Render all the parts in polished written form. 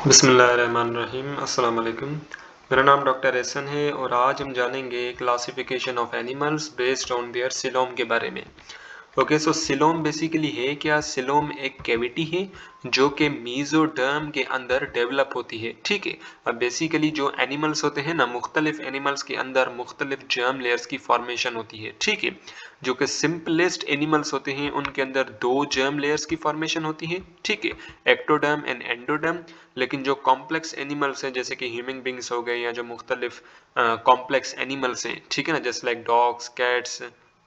बिस्मिल्लाहिर्रहमानिर्रहीम अस्सलाम वालेकुम। मेरा नाम डॉक्टर एहसन है और आज हम जानेंगे classification of animals based on their coelom के बारे में। ओके, सो सिलोम बेसिकली है क्या? सिलोम एक कैविटी है जो कि मीजोडर्म के अंदर डेवलप होती है। ठीक है। अब बेसिकली जो एनिमल्स होते हैं ना, मुख्तलिफ एनिमल्स के अंदर मुख्तलिफ जर्म लेयर्स की फॉर्मेशन होती है। ठीक है। जो कि सिंपलेस्ट एनिमल्स होते हैं उनके अंदर दो जर्म लेयर्स की फॉर्मेशन होती है। ठीक है, एक्टोडर्म एंड एंडोडर्म। लेकिन जो कॉम्प्लेक्स एनिमल्स हैं जैसे कि ह्यूमन बींग्स हो गए या जो मुख्तलिफ कॉम्प्लेक्स एनिमल्स हैं, ठीक है ना, जैसे like dogs, cats,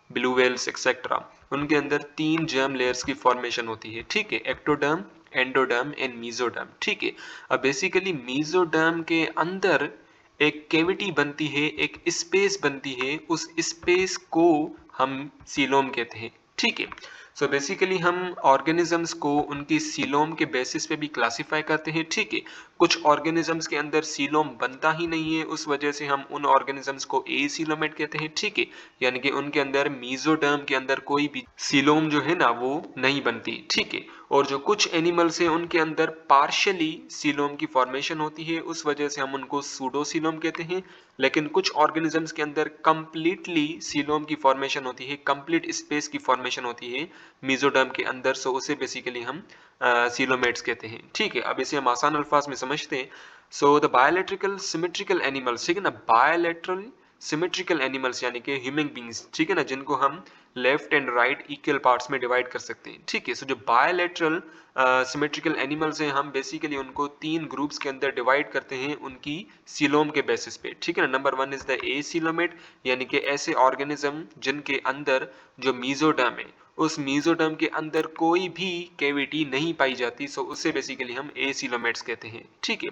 blue whales etcetera, उनके अंदर तीन जर्म लेयर्स की फॉर्मेशन होती है। ठीक है, एक्टोडर्म, एंडोडर्म एंड मीजोडर्म। ठीक है। अब बेसिकली मीजोडर्म के अंदर एक कैविटी बनती है, एक स्पेस बनती है, उस स्पेस को हम सीलोम कहते हैं। ठीक है। सो बेसिकली हम ऑर्गेनिजम्स को उनकी सीलोम के बेसिस पे भी क्लासिफाई करते हैं। ठीक है। कुछ ऑर्गेनिजम्स के अंदर सीलोम बनता ही नहीं है, उस वजह से हम उन ऑर्गेनिजम्स को एसीलोमेट कहते हैं। ठीक है। यानी कि उनके अंदर मीजोडर्म के अंदर कोई भी सीलोम जो है ना वो नहीं बनती। ठीक है। और जो कुछ एनिमल्स हैं उनके अंदर पार्शियली सीलोम की फॉर्मेशन होती है, उस वजह से हम उनको सूडोसीलोम कहते हैं। लेकिन कुछ ऑर्गेनिजम्स के अंदर कंप्लीटली सीलोम की फॉर्मेशन होती है, कंप्लीट स्पेस की फॉर्मेशन होती है मीजोडर्म के अंदर, सो उसे बेसिकली हम सीलोमेट्स कहते हैं। ठीक है। अब इसे हम आसान अल्फाज में समझते हैं। सो द बायोलेट्रिकल सिमेट्रिकल एनिमल्स, ठीक है ना, बायोलेटरल सिमेट्रिकल एनिमल्स यानी कि ह्यूमन बींग्स, ठीक है ना, जिनको हम left and right equal parts में डिवाइड कर सकते हैं। ठीक है। सो जो बायोलेटरल सिमेट्रिकल एनिमल्स हैं हम बेसिकली उनको तीन ग्रुप्स के अंदर डिवाइड करते हैं उनकी सीलोम के बेसिस पे। ठीक है ना। नंबर वन इज द एसीलोमेट, यानी कि ऐसे ऑर्गेनिज्म जिनके अंदर जो मीजोडर्म है उस मीजोडर्म के अंदर कोई भी कैविटी नहीं पाई जाती, सो उसे बेसिकली हम एसीलोमेट्स कहते हैं। ठीक है।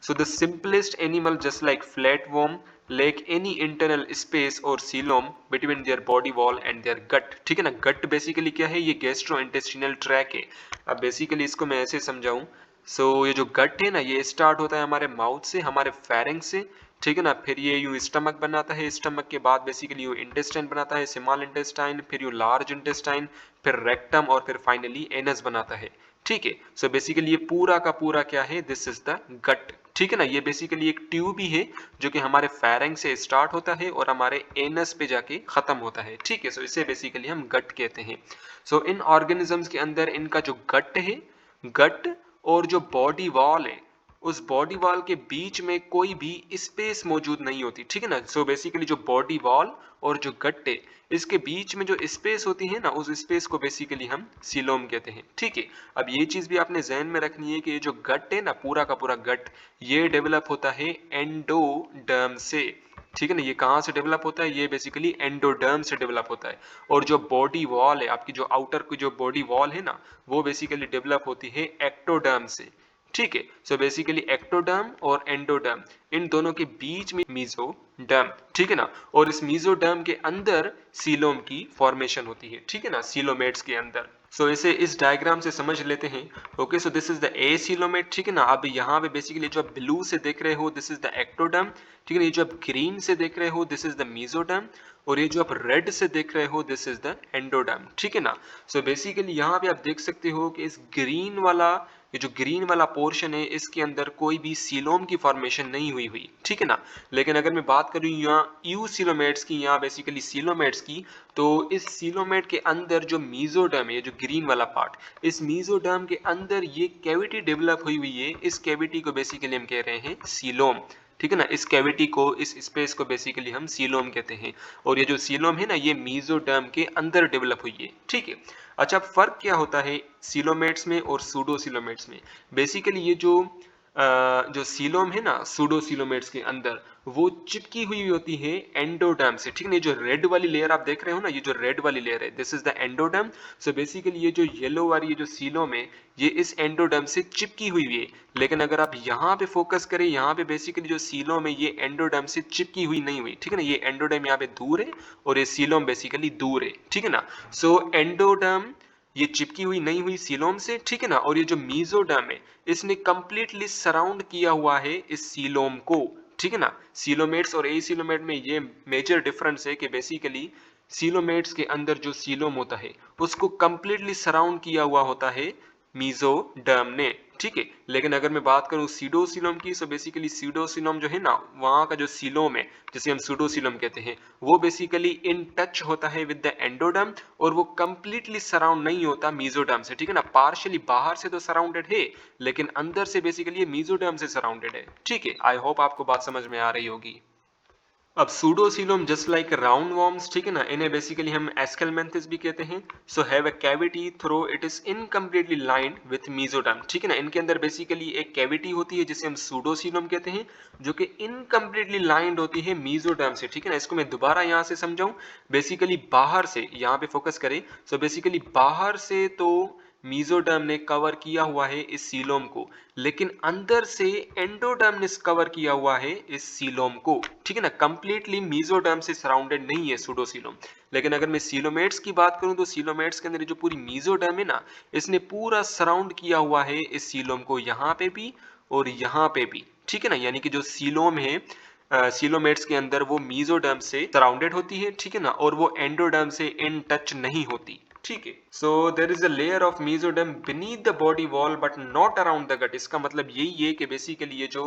So the simplest animal just like flatworm lack any internal space or coelom between their body wall and their gut। ठीक है ना। गट बेसिकली क्या है? ये गैस्ट्रो इंटेस्टिनल ट्रैक है। अब बेसिकली इसको मैं ऐसे समझाऊं, सो ये जो गट है ना ये स्टार्ट होता है हमारे माउथ से, हमारे फेरिंक्स से। ठीक है ना। फिर ये यूं स्टमक बनाता है, स्टमक के बाद बेसिकली यूं इंटेस्टाइन बनाता है, स्मॉल इंटेस्टाइन, फिर यूं लार्ज इंटेस्टाइन, फिर रेक्टम और फिर फाइनली एनस बनाता है। ठीक है। सो बेसिकली ये पूरा का पूरा क्या है? This is the gut. ठीक है ना। ये बेसिकली एक ट्यूब ही है जो कि हमारे फेरिंग से स्टार्ट होता है और हमारे एनस पे जाके खत्म होता है। ठीक है। सो इसे बेसिकली हम गट कहते हैं। सो इन ऑर्गेनिजम्स के अंदर इनका जो गट है, गट और जो बॉडी वॉल है, उस बॉडी वॉल के बीच में कोई भी स्पेस मौजूद नहीं होती। ठीक है ना। सो बेसिकली जो बॉडी वॉल और जो गट है इसके बीच में जो स्पेस होती है ना, उस स्पेस को बेसिकली हम सीलोम कहते हैं। ठीक है। अब ये चीज भी आपने जहन में रखनी है कि ये जो गट है ना, पूरा का पूरा गट, ये डेवलप होता है एंडोडर्म से। ठीक है ना। ये कहाँ से डेवलप होता है? ये बेसिकली एंडोडर्म से डेवलप होता है। और जो बॉडी वॉल है आपकी, जो आउटर की जो बॉडी वॉल है ना, वो बेसिकली डेवलप होती है एक्टोडर्म से। ठीक है। सो बेसिकली एक्टोडर्म और एंडोडर्म, इन दोनों के बीच में मीजोडर्म। ठीक है ना। और इस मीजोडर्म के अंदर सीलोम की फॉर्मेशन होती है। ठीक है ना, सीलोमेट्स के अंदर। सो इसे इस डायग्राम से समझ लेते हैं। Okay, so this is the acoelomate. ठीक है ना। अब यहाँ पे बेसिकली जो आप ब्लू से देख रहे हो दिस इज द एक्टोडर्म। ठीक है ना। ये जो आप ग्रीन से देख रहे हो दिस इज द मीजोडर्म। और ये जो आप रेड से देख रहे हो दिस इज द एंडोडर्म। ठीक है ना। सो बेसिकली यहाँ पे आप देख सकते हो कि इस ग्रीन वाला, ये जो ग्रीन वाला पोर्शन है इसके अंदर कोई भी सीलोम की फॉर्मेशन नहीं हुई। ठीक है ना। लेकिन अगर मैं बात करूं यहाँ यू सीलोमेट्स की, यहाँ बेसिकली सीलोमेट्स की, तो इस सीलोमेट के अंदर जो मीजोडर्म है, जो ग्रीन वाला पार्ट, इस मीजोडर्म के अंदर ये कैविटी डेवलप हुई है। इस कैविटी को बेसिकली हम कह रहे हैं सीलोम। ठीक है ना। इस कैविटी को, इस स्पेस को बेसिकली हम सीलोम कहते हैं। और ये जो सीलोम है ना ये मीजोडर्म के अंदर डेवलप हुई है। ठीक है। अच्छा, फर्क क्या होता है सीलोमेट्स में और सूडोसीलोमेट्स में? बेसिकली ये जो सीलोम है ना सूडोसीलोमेट्स के अंदर, वो चिपकी हुई होती है एंडोडर्म से। ठीक है। ये जो रेड वाली लेयर आप देख रहे हो ना, ये जो रेड वाली लेयर है this is the endoderm. So basically ये जो येलो वाली ये जो सीलोम है ये इस एंडोडर्म से चिपकी हुई है। लेकिन अगर आप यहाँ पे फोकस करें, यहाँ पे बेसिकली जो सीलोम है ये एंडोडर्म से चिपकी हुई नहीं हुई। ठीक है ना। ये एंडोडर्म यहाँ पे दूर है और ये सीलोम बेसिकली दूर है। ठीक है ना। सो एंडोडर्म ये चिपकी हुई नहीं हुई सीलोम से। ठीक है ना। और ये जो मीजोडर्म है इसने कंप्लीटली सराउंड किया हुआ है इस सीलोम को। ठीक है ना। सीलोमेट्स और एसीलोमेट में ये मेजर डिफरेंस है कि बेसिकली सीलोमेट्स के अंदर जो सीलोम होता है उसको कंप्लीटली सराउंड किया हुआ होता है मीजोडर्म ने। ठीक है। लेकिन अगर मैं बात करूं सीडोसिलोम की, सो बेसिकली सीडोसिलोम जो है ना, वहां का जो सीलोम है जिसे हम सूडोसिलोम कहते हैं, वो बेसिकली इन टच होता है विद द एंडोडर्म, और वो कंप्लीटली सराउंड नहीं होता मीजोडर्म से, ठीक है ना। पार्शियली बाहर से तो सराउंडेड है, लेकिन अंदर से बेसिकली ये मीजोडर्म से सराउंडेड है, ठीक है। आई होप आपको बात समझ में आ रही होगी। अब pseudocoelom just like round worms, ठीक है ना, इन्हें बेसिकली हम एस्केलमेंथिस भी कहते हैं। So have a cavity through it is incompletely lined with mesoderm, ठीक है ना। इनके अंदर बेसिकली एक कैविटी होती है जिसे हम सूडोसिलोम कहते हैं, जो कि इनकम्प्लीटली लाइंड होती है मीजोडर्म से, ठीक है ना। इसको मैं दोबारा यहाँ से समझाऊं, बेसिकली बाहर से, यहाँ पे फोकस करें, सो बेसिकली बाहर से तो मीजोडर्म ने कवर किया हुआ है इस सीलोम को, लेकिन अंदर से एंडोडर्म ने कवर किया हुआ है इस सीलोम को, ठीक है ना। कंप्लीटली मीजोडर्म से सराउंडेड नहीं है सूडोसीलोम। लेकिन अगर मैं सीलोमेट्स की बात करूं, तो सीलोमेट्स के अंदर जो पूरी मीजोडर्म है ना, इसने पूरा सराउंड किया हुआ है इस सीलोम को, यहाँ पे भी और यहाँ पे भी, ठीक है ना। यानी कि जो सीलोम है, सीलोमेट्स के अंदर वो मीजोडर्म से सराउंडेड होती है, ठीक है ना, और वो एंडोडर्म से इन टच नहीं होती, ठीक है। So there is a layer of mesoderm beneath the body wall but not around the gut. इसका मतलब यही है कि बेसिकली ये जो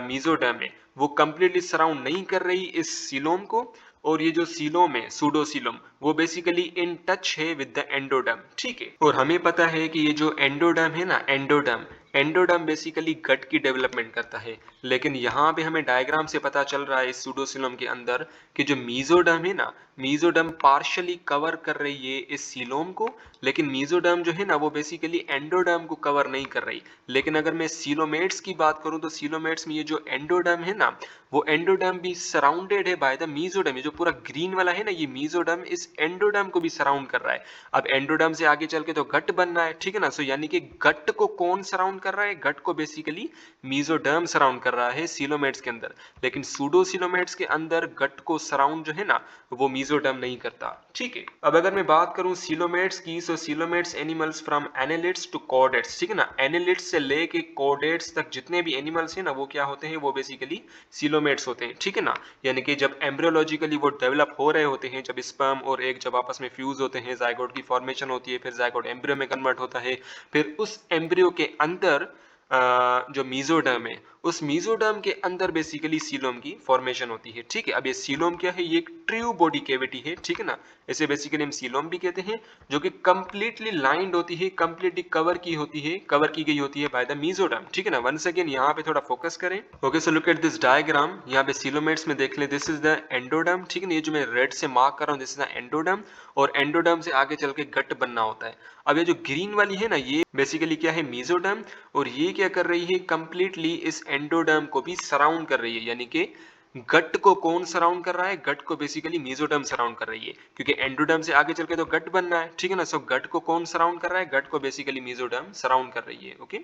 मीजोडर्म है वो कंप्लीटली सराउंड नहीं कर रही इस सीलोम को, और ये जो सीलोम है सूडोसीलोम, वो बेसिकली इन टच है विद द एंडोडर्म, ठीक है। और हमें पता है कि ये जो एंडोडर्म है ना, एंडोडर्म एंडोडर्म बेसिकली गट की डेवलपमेंट करता है। लेकिन यहाँ पे हमें डायग्राम से पता चल रहा है इस सूडोसिलोम के अंदर कि जो मीजोडर्म है ना, मीजोडर्म पार्शियली कवर कर रही है इस सीलोम को, लेकिन मीजोडर्म जो है ना वो बेसिकली एंडोडर्म को कवर नहीं कर रही। लेकिन अगर मैं सीलोमेट्स की बात करूं, तो सीलोमेट्स में ये जो एंडोडर्म है ना, वो एंडोडर्म भी सराउंडेड है बाय द मीजोडर्म। ये जो पूरा ग्रीन वाला है ना, ये मीजोडर्म इस एंडोडर्म को भी सराउंड कर रहा है। अब एंडोडर्म से आगे चल के तो गट बनना है, ठीक है ना। सो यानी कि गट को कौन सराउंड कर रहा है? गट को बेसिकली मीजोडर्म सराउंड कर रहा है सीलोमेट्स के अंदर। लेकिन सूडोसिलोमेट्स के अंदर गट को सराउंड जो है ना, वो मीजोडर्म नहीं करता, ठीक है। अब अगर मैं बात करूं सीलोमेट्स की, so coelomates animals from annelids to chordates, ठीक है ना। एनालिड्स से लेके कॉर्डेट्स तक जितने भी एनिमल्स हैं ना, वो क्या होते हैं? वो बेसिकली सीलोमेट्स होते हैं, ठीक है ना। यानी कि जब एम्ब्रियोलॉजिकली वो डेवलप हो रहे होते हैं, जब स्पर्म और एग जब आपस में फ्यूज होते हैं, जायगोट की फॉर्मेशन होती है, फिर जायगोट एम्ब्रियो में कन्वर्ट होता है, फिर उस एम्ब्रियो के अंदर जो मीजोडर्म है, उस मीजोडर्म के अंदर बेसिकली सीलोम की फॉर्मेशन होती है, ठीक है। अब ये सीलोम क्या है? ये एक ट्रू बॉडी कैविटी है, ठीक है ना। इसे बेसिकली हम सीलोम भी कहते हैं, जो कि कंप्लीटली लाइंड होती है, कंप्लीटली कवर की होती है, कवर की गई होती है बाय द मीजोडर्म, ठीक है ना। वंस अगेन यहाँ पे थोड़ा फोकस करें। Okay, so look at this diagram. यहाँ पे सीलोमेट्स में देख ले, दिस इज द एंडोडर्म, ठीक है ना। ये जो मैं रेड से मार्क कर रहा हूँ, दिस इज द एंडोडर्म, और एंडोडर्म से आगे चल के गट बनना होता है। अब ये जो ग्रीन वाली है ना, ये बेसिकली क्या है? मीजोडर्म। और ये क्या कर रही है? कंप्लीटली इस एंडोडर्म को भी सराउंड कर रही है। यानी कि गट को कौन सराउंड कर रहा है? गट को बेसिकली मीजोडर्म सराउंड कर रही है, क्योंकि एंडोडर्म से आगे चल के तो गट बनना है, ठीक है ना। सो गट को कौन सराउंड कर रहा है? गट को बेसिकली मीजोडर्म सराउंड कर रही है, okay.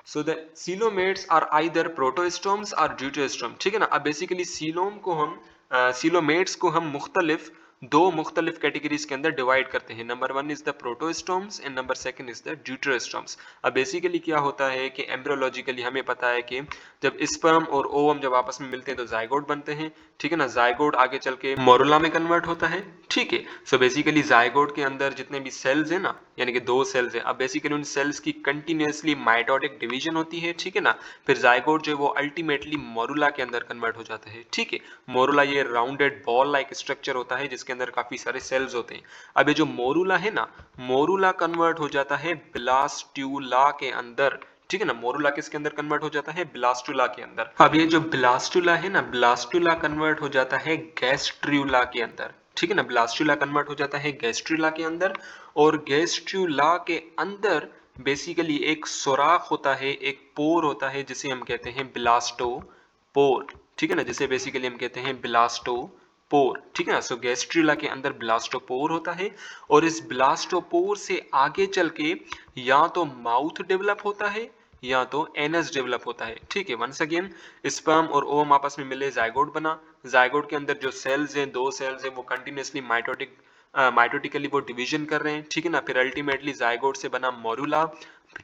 So the coelomates are either protostomes और ड्यूटेस्टोम, ठीक है ना। अब बेसिकली सीलोम को हम सीलोमेट्स को हम दो मुख्तलिफ कैटेगरीज के अंदर डिवाइड करते हैं। Number one is the protostomes and number second is the deuterostomes. अब बेसिकली क्या होता है कि एम्ब्रियोलॉजिकली हमें पता है कि जब स्पर्म और ओवम जब आपस में मिलते हैं तो जायगोट बनते हैं, ठीक है ना। जायगोट आगे चल के मोरुला में कन्वर्ट होता है, ठीक है। सो बेसिकली जायगोट के अंदर जितने भी सेल्स है ना, यानी कि दो सेल्स है, अब बेसिकली उन सेल्स की कंटिन्यूअसली माइटोटिक डिवीजन होती है, ठीक है ना। फिर जायगोट जो है वो अल्टीमेटली मोरुला के अंदर कन्वर्ट हो जाता है, ठीक है। मोरुला ये राउंडेड बॉल लाइक स्ट्रक्चर होता है जिसके अंदर काफी सारे सेल्स होते हैं। अब ये जो मोरुला है ना, मोरुला कन्वर्ट हो जाता है ब्लास्टुला के अंदर, ठीक है ना। मोरुला किसके अंदर कन्वर्ट हो जाता है? ब्लास्टुला के अंदर। अब ये जो ब्लास्टुला है ना, ब्लास्टुला कन्वर्ट हो जाता है गैस्ट्रुला के अंदर, ठीक है ना। ब्लास्टुला कन्वर्ट हो जाता है गैस्ट्रुला के अंदर, और गैस्ट्रुला के अंदर बेसिकली एक सुराख होता है, एक पोर होता है, जिसे हम कहते हैं ब्लास्टोपोर, ठीक है ना, जिसे बेसिकली हम कहते हैं ब्लास्टोपोर, ठीक है ना। सो गैस्ट्रुला के अंदर ब्लास्टोपोर होता है, और इस ब्लास्टोपोर से आगे चल के या तो माउथ डेवलप होता है या तो एनस डेवलप होता है, ठीक है। वंस अगेन स्पर्म और ओवम आपस में मिले, जायगोट बना। जायगोट के अंदर जो सेल्स हैं, दो सेल्स हैं, वो कंटिन्यूअसली माइटोटिकली वो डिवीजन कर रहे हैं, ठीक है ना। फिर अल्टीमेटली जायगोट से बना मोरुला,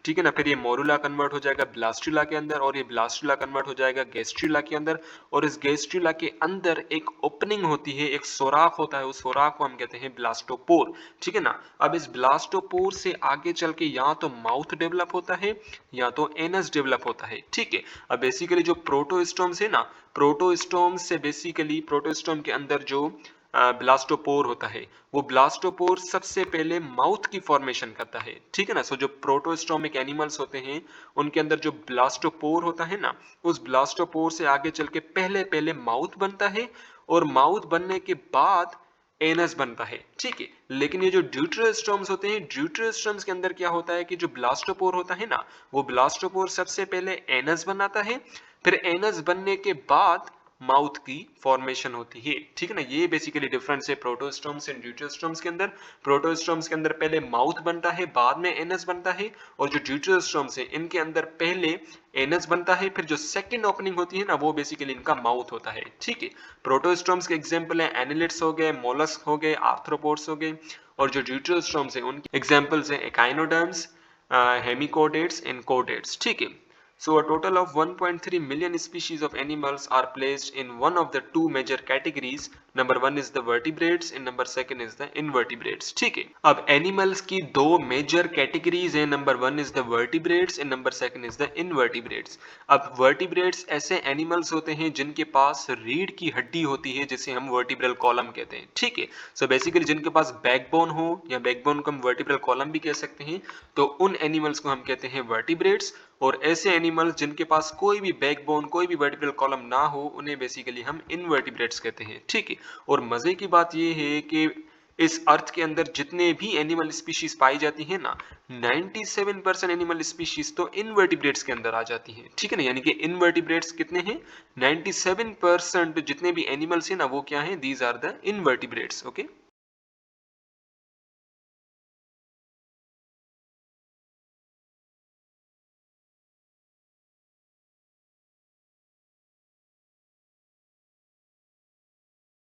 ठीक है ना। फिर ये मोरुला कन्वर्ट हो जाएगा ब्लास्टुला के अंदर, और ये ब्लास्टुला कन्वर्ट हो जाएगा गैस्ट्रुला के अंदर, और इस गैस्ट्रुला के अंदर एक ओपनिंग होती है, एक सुराख होता है, उस सुराख को हम कहते हैं ब्लास्टोपोर। ठीक है ना। अब इस ब्लास्टोपोर से आगे चल के या तो माउथ डेवलप होता है या तो एनस डेवलप होता है। ठीक है। अब बेसिकली जो प्रोटोस्टोम्स है ना, प्रोटोस्टोम से बेसिकली प्रोटोस्टोम के अंदर जो ब्लास्टोपोर होता है, वो ब्लास्टोपोर सबसे पहले माउथ की फॉर्मेशन करता है। ठीक है ना। सो जो प्रोटोस्टोमिक एनिमल्स होते हैं उनके अंदर जो ब्लास्टोपोर होता है ना, उस ब्लास्टोपोर से आगे चल के पहले पहले माउथ बनता है, और माउथ बनने के बाद एनस बनता है। ठीक है। लेकिन ये जो ड्यूटेरोस्टोम्स होते हैं, ड्यूटेरोस्टोम्स के अंदर क्या होता है कि जो ब्लास्टोपोर होता है ना, वो ब्लास्टोपोर सबसे पहले एनस बनाता है, फिर एनस बनने के बाद माउथ की फॉर्मेशन होती है। ठीक है ना। ये बेसिकली डिफरेंस है प्रोटोस्टोम्स एंड ड्यूटेरोस्टोम्स के अंदर। प्रोटोस्टोम्स के अंदर पहले माउथ बनता है, बाद में एनस बनता है, और जो ड्यूटेरोस्टोम्स है इनके अंदर पहले एनस बनता है, फिर जो सेकंड ओपनिंग होती है ना, वो बेसिकली इनका माउथ होता है। ठीक है। प्रोटोस्टोम्स के एग्जांपल है एनालिड्स हो गए, मोलस्क हो गए, आर्थ्रोपोड्स हो गए, और जो ड्यूटेरोस्टोम्स है उनके एग्जांपल्स है एकाइनोडर्म्स, हेमिकोडेट्स एंड कोडेट्स। ठीक है। So a total of 1.3 million species of animals are placed in one of the two major categories. Number one is the vertebrates and number second is the invertebrates. ठीक है। अब animals की दो major categories हैं, number one is the vertebrates and number second is the invertebrates. अब vertebrates ऐसे animals होते हैं जिनके पास रीढ़ की हड्डी होती है, जिसे हम vertebral column कहते हैं। ठीक है। So basically जिनके पास backbone हो, या backbone को हम vertebral column भी कह सकते हैं, तो उन animals को हम कहते हैं vertebrates। और ऐसे एनिमल्स जिनके पास कोई भी बैकबोन, कोई भी वर्टिब्रल कॉलम ना हो, उन्हें बेसिकली हम इनवर्टिब्रेट्स कहते हैं। ठीक है। और मजे की बात यह है कि इस अर्थ के अंदर जितने भी एनिमल स्पीशीज पाई जाती है ना, 97% एनिमल स्पीशीज तो इनवर्टिब्रेट्स के अंदर आ जाती हैं। ठीक है ना। यानी कि इनवर्टिब्रेट्स कितने हैं? 97% जितने भी एनिमल्स हैं ना, वो क्या हैं? These are the invertebrates. Okay.